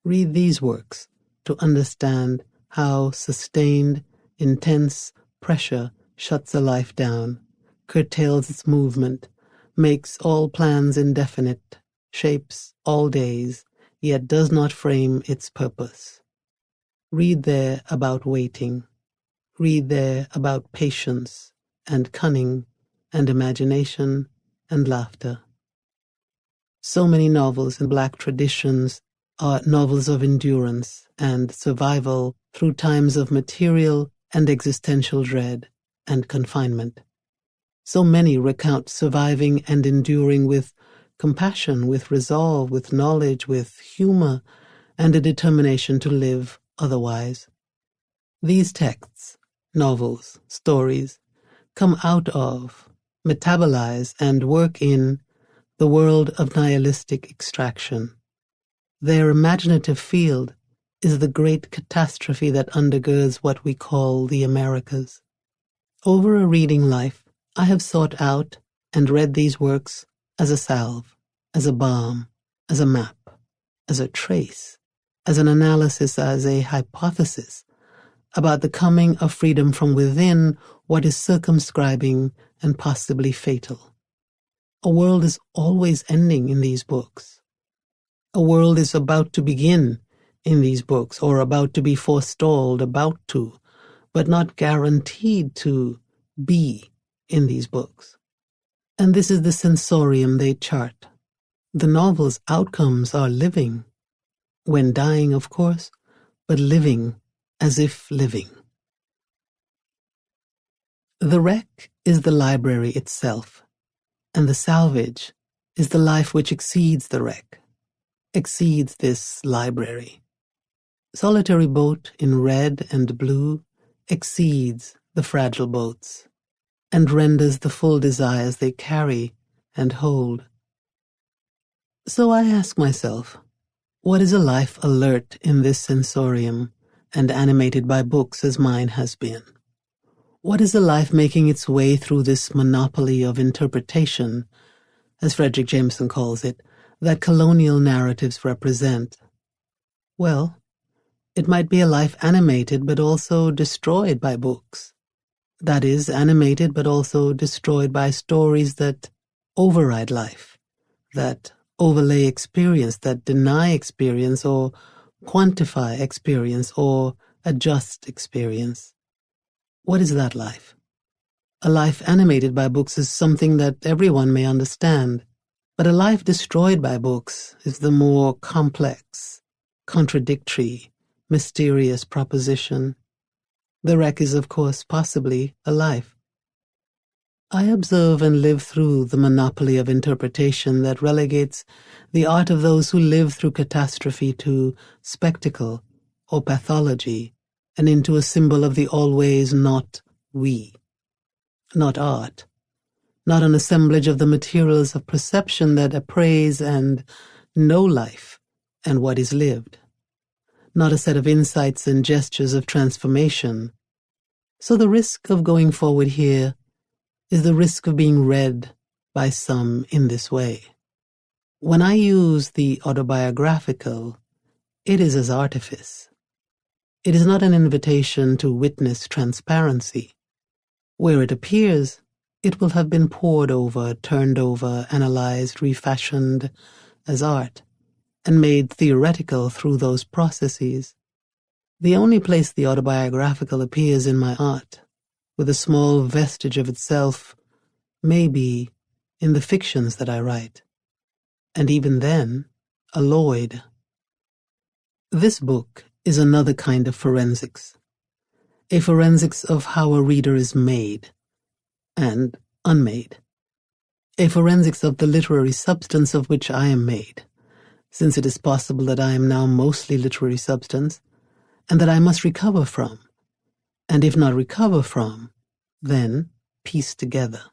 Read these works to understand how sustained, intense pressure shuts a life down, curtails its movement, makes all plans indefinite, shapes all days, yet does not frame its purpose. Read there about waiting. Read there about patience and cunning and imagination and laughter. So many novels in Black traditions are novels of endurance and survival through times of material and existential dread and confinement. So many recount surviving and enduring with compassion, with resolve, with knowledge, with humor, and a determination to live otherwise. These texts, novels, stories, come out of, metabolize, and work in the world of nihilistic extraction. Their imaginative field is the great catastrophe that undergirds what we call the Americas. Over a reading life, I have sought out and read these works as a salve, as a balm, as a map, as a trace, as an analysis, as a hypothesis about the coming of freedom from within what is circumscribing and possibly fatal. A world is always ending in these books. A world is about to begin in these books, or about to be forestalled, about to, but not guaranteed to be in these books. And this is the sensorium they chart. The novel's outcomes are living, when dying, of course, but living as if living. The wreck is the library itself, and the salvage is the life which exceeds the wreck, exceeds this library. Solitary boat in red and blue exceeds the fragile boats, and renders the full desires they carry and hold. So I ask myself, what is a life alert in this sensorium and animated by books as mine has been? What is a life making its way through this monopoly of interpretation, as Frederick Jameson calls it, that colonial narratives represent? Well, it might be a life animated but also destroyed by books. That is, animated but also destroyed by stories that override life, that overlay experience, that deny experience or quantify experience or adjust experience. What is that life? A life animated by books is something that everyone may understand, but a life destroyed by books is the more complex, contradictory, mysterious proposition. The wreck is, of course, possibly a life. I observe and live through the monopoly of interpretation that relegates the art of those who live through catastrophe to spectacle or pathology, and into a symbol of the always not we, not art, not an assemblage of the materials of perception that appraise and know life and what is lived, not a set of insights and gestures of transformation. So the risk of going forward here is the risk of being read by some in this way. When I use the autobiographical, it is as artifice. It is not an invitation to witness transparency. Where it appears, it will have been pored over, turned over, analyzed, refashioned as art, and made theoretical through those processes. The only place the autobiographical appears in my art, with a small vestige of itself, may be in the fictions that I write, and even then, alloyed. This book is another kind of forensics, a forensics of how a reader is made and unmade, a forensics of the literary substance of which I am made, since it is possible that I am now mostly literary substance, and that I must recover from, and if not recover from, then piece together.